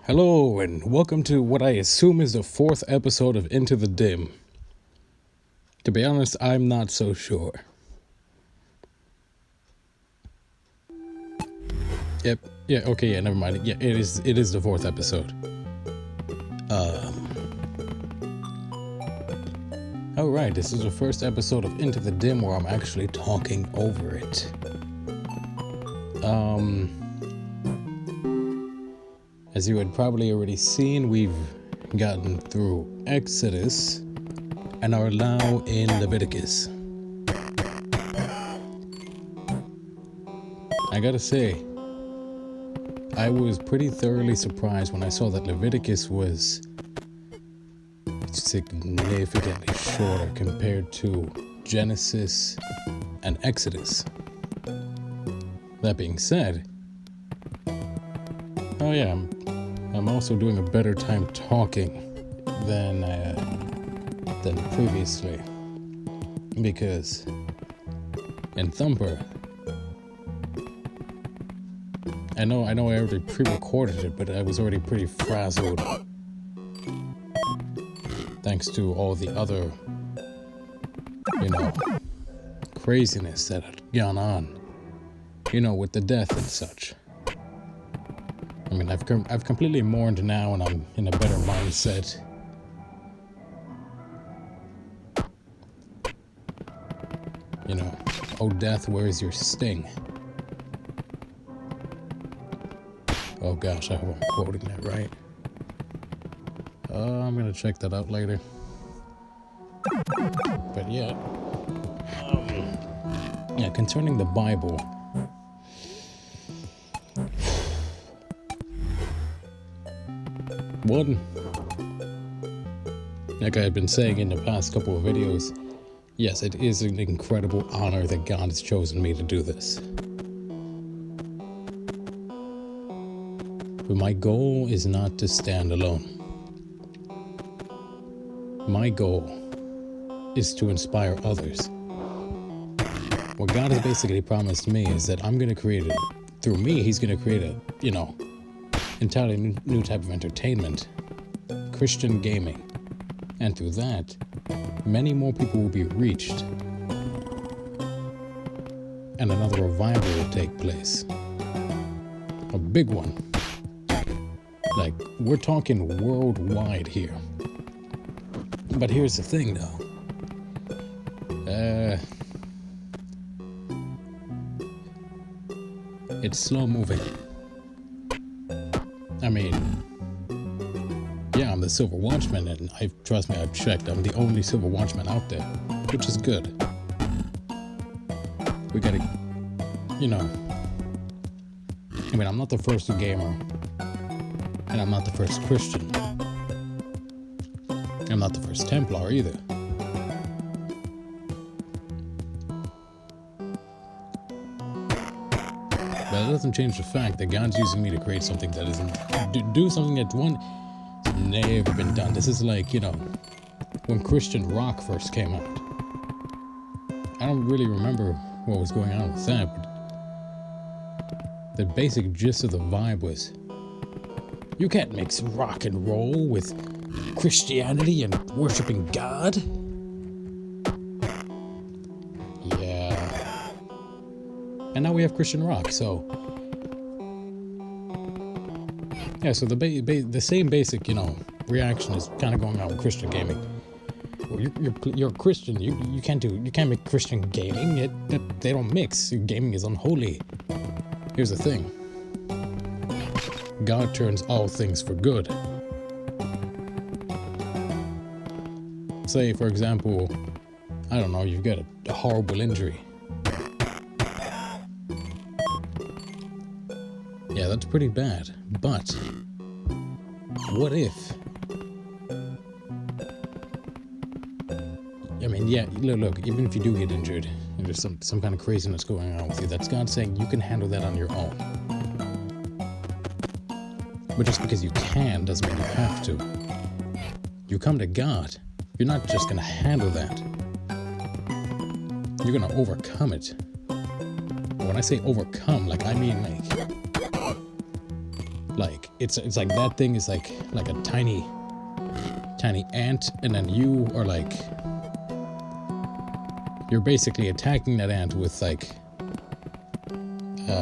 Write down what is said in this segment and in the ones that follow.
Hello, and welcome to what I assume is the fourth episode of Into the Dim. To be honest, I'm not so sure. Never mind. Yeah, it is the fourth episode. Alright, this is the first episode of Into the Dim where I'm actually talking over it. As you had probably already seen, we've gotten through Exodus and are now in Leviticus. I gotta say, I was pretty thoroughly surprised when I saw that Leviticus was significantly shorter compared to Genesis and Exodus. That being said, I'm also doing a better time talking than previously, because in Thumper, I know I already pre-recorded it, but I was already pretty frazzled thanks to all the other, craziness that had gone on, with the death and such. I mean, I've completely mourned now, and I'm in a better mindset. Oh death, where's your sting? Oh gosh, I hope I'm quoting that right. I'm gonna check that out later. But concerning the Bible. One, like I had been saying in the past couple of videos, yes, it is an incredible honor that God has chosen me to do this. But my goal is not to stand alone. My goal is to inspire others. What God has basically promised me is that I'm going to create it. Through me, He's going to create a, entirely new type of entertainment, Christian gaming, and through that, many more people will be reached, and another revival will take place, a big one. Like, we're talking worldwide here. But here's the thing, though. It's slow moving. I mean, I'm the Silver Watchman, and trust me, I've checked. I'm the only Silver Watchman out there, which is good. We gotta, I'm not the first gamer, and I'm not the first Christian. I'm not the first Templar either. But it doesn't change the fact that God's using me to create something that isn't... do something that's never been done. This is like, when Christian rock first came out. I don't really remember what was going on with that, but the basic gist of the vibe was, you can't mix rock and roll with Christianity and worshiping God. Yeah. And now we have Christian rock, so... Yeah, so the same basic, reaction is kind of going on with Christian gaming. Well, you're a Christian. You can't make Christian gaming. They don't mix. Gaming is unholy. Here's the thing. God turns all things for good. Say, for example, I don't know, you've got a horrible injury. Yeah, that's pretty bad. But what if? Look, even if you do get injured and there's some kind of craziness going on with you, that's God saying you can handle that on your own. But just because you can doesn't mean you have to. You come to God, you're not just going to handle that. You're going to overcome it. And when I say overcome, I mean Like it's like that thing is like a tiny ant, and then you are like, you're basically attacking that ant with like I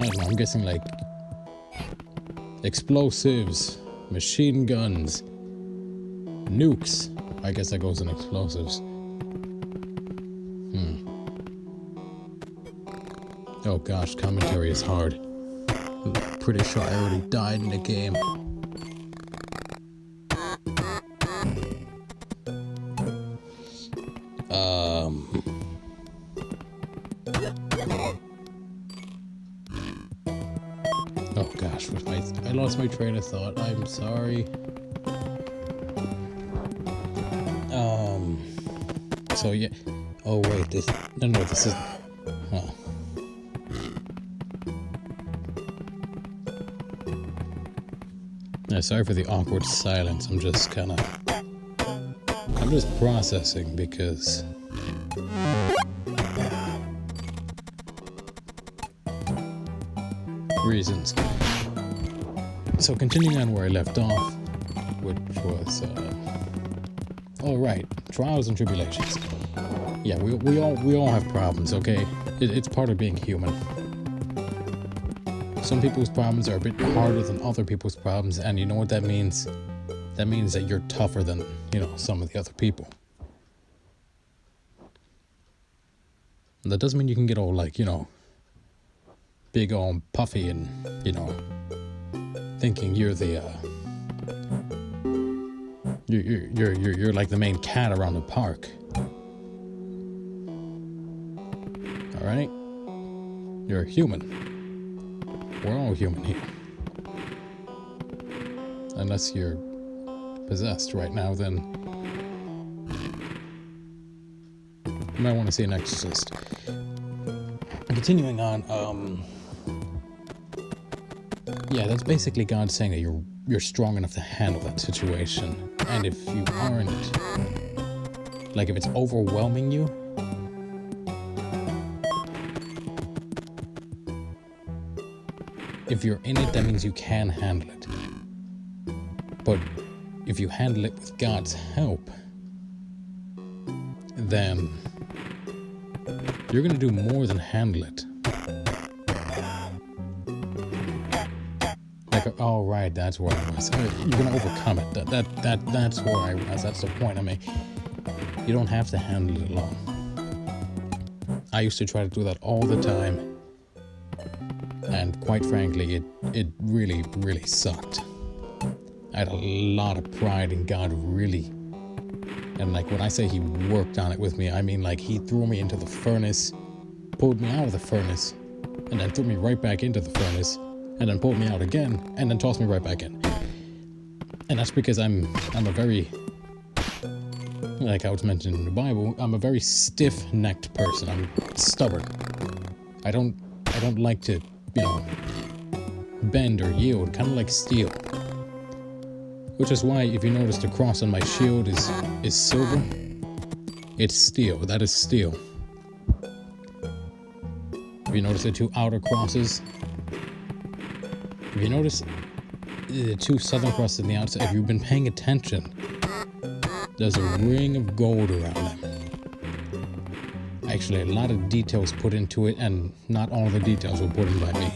don't know, I'm guessing like explosives, machine guns, nukes. I guess that goes in explosives. Oh gosh, commentary is hard. I'm pretty sure I already died in the game. Oh gosh, I lost my train of thought. I'm sorry. So yeah. Oh wait, this is. Oh. Yeah, sorry for the awkward silence. I'm just processing because reasons. So continuing on where I left off, which was all right, trials and tribulations. Yeah, we all have problems. Okay, it's part of being human. Some people's problems are a bit harder than other people's problems, and you know what that means? That means that you're tougher than, some of the other people. And that doesn't mean you can get all like, big old puffy and, thinking you're the you're like the main cat around the park. All right? You're a human. We're all human here. Unless you're possessed right now, then you might want to see an exorcist. Continuing on, yeah, that's basically God saying that you're strong enough to handle that situation. And if you aren't, like if it's overwhelming you, if you're in it, that means you can handle it. But if you handle it with God's help, then you're going to do more than handle it. Like, oh right, that's where I was. You're going to overcome it. That's where I was. That's the point I make. You don't have to handle it alone. I used to try to do that all the time. And quite frankly, it really, really sucked. I had a lot of pride in God, really. And like when I say he worked on it with me, I mean like he threw me into the furnace, pulled me out of the furnace, and then threw me right back into the furnace, and then pulled me out again, and then tossed me right back in. And that's because I'm a very, like I was mentioned in the Bible, I'm a very stiff-necked person. I'm stubborn. I don't like to, bend or yield, kind of like steel. Which is why, if you notice, the cross on my shield is silver. It's steel. That is steel. If you notice the two outer crosses, if you notice the two southern crosses on the outside, if you've been paying attention, there's a ring of gold around them. Actually, a lot of details put into it, and not all the details were put in by me.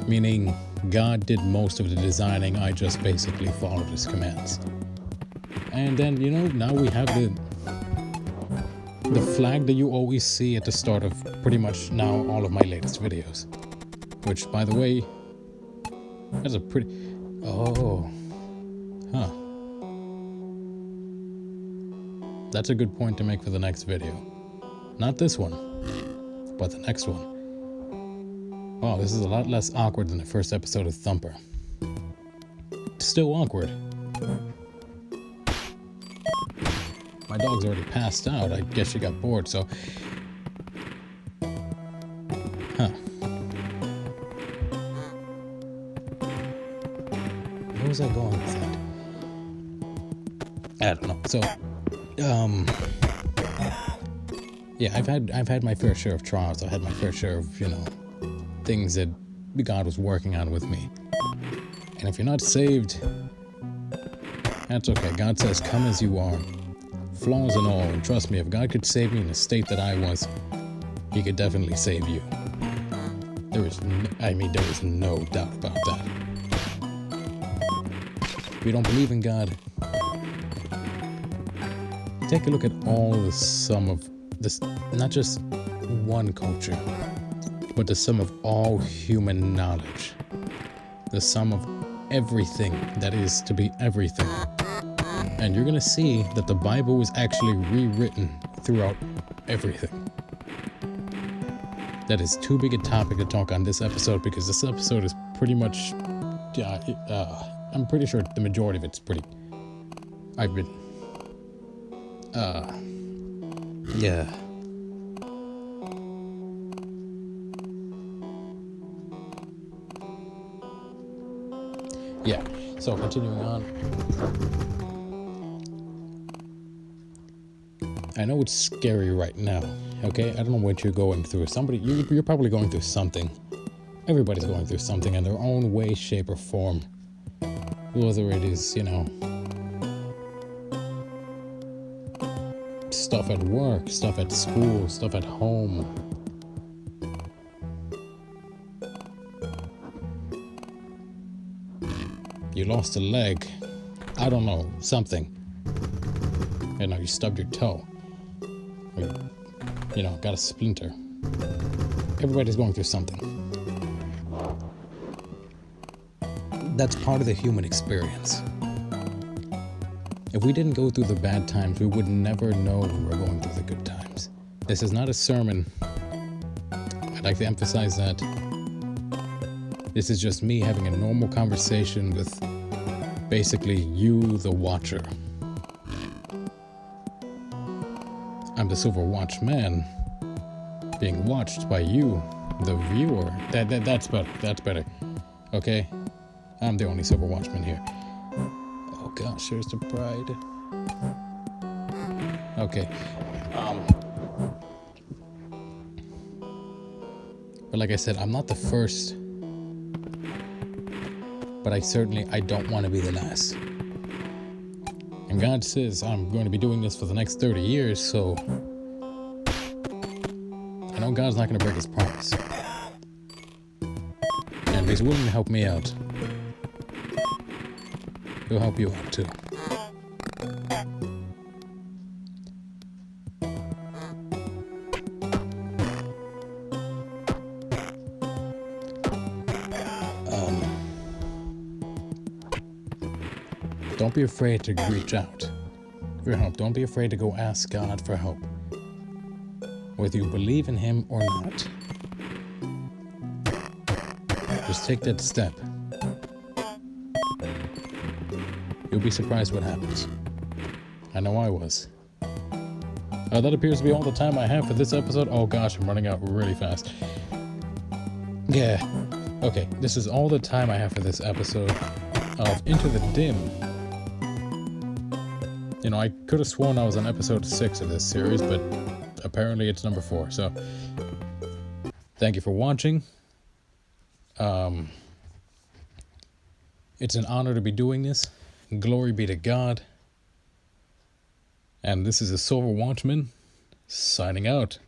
Meaning, God did most of the designing, I just basically followed his commands. And then, now we have the flag that you always see at the start of pretty much now all of my latest videos. Which, by the way, that's a pretty... Oh. Huh. That's a good point to make for the next video. Not this one, but the next one. Wow, this is a lot less awkward than the first episode of Thumper. Still awkward. My dog's already passed out. I guess she got bored, so... Huh. Where was I going with that? I don't know. So, yeah, I've had my fair share of trials. I've had my fair share of, things that God was working on with me. And if you're not saved, that's okay. God says, come as you are, flaws and all. And trust me, if God could save me in the state that I was, he could definitely save you. There is no doubt about that. If you don't believe in God, take a look at all the sum of this, not just one culture, but the sum of all human knowledge, the sum of everything that is to be everything. And you're going to see that the Bible was actually rewritten throughout everything. That is too big a topic to talk on this episode, because this episode is pretty much, I'm pretty sure the majority of it's pretty, yeah. Yeah, so continuing on. I know it's scary right now, okay? I don't know what you're going through. You're probably going through something. Everybody's going through something in their own way, shape, or form. Whether it is, stuff at work, stuff at school, stuff at home. You lost a leg. I don't know, something. You stubbed your toe. Or, got a splinter. Everybody's going through something. That's part of the human experience. If we didn't go through the bad times, we would never know we were going through the good times. This is not a sermon. I'd like to emphasize that. This is just me having a normal conversation with basically you, the watcher. I'm the Silver Watchman, being watched by you, the viewer. That's better. That's better. Okay? I'm the only Silver Watchman here. Oh gosh, there's the pride. Okay. But like I said, I'm not the first. But I don't want to be the last. And God says I'm going to be doing this for the next 30 years, so I know God's not going to break his promise. And if he's willing to help me out, he'll help you out too. Don't be afraid to reach out for help. Don't be afraid to go ask God for help, whether you believe in him or not. Just take that step. You'll be surprised what happens. I know I was. That appears to be all the time I have for this episode. Oh gosh, I'm running out really fast. Yeah. Okay, this is all the time I have for this episode of Into the Dim. I could have sworn I was on episode 6 of this series, but apparently it's number 4. So, thank you for watching. It's an honor to be doing this. Glory be to God. And this is a Silver Watchman signing out.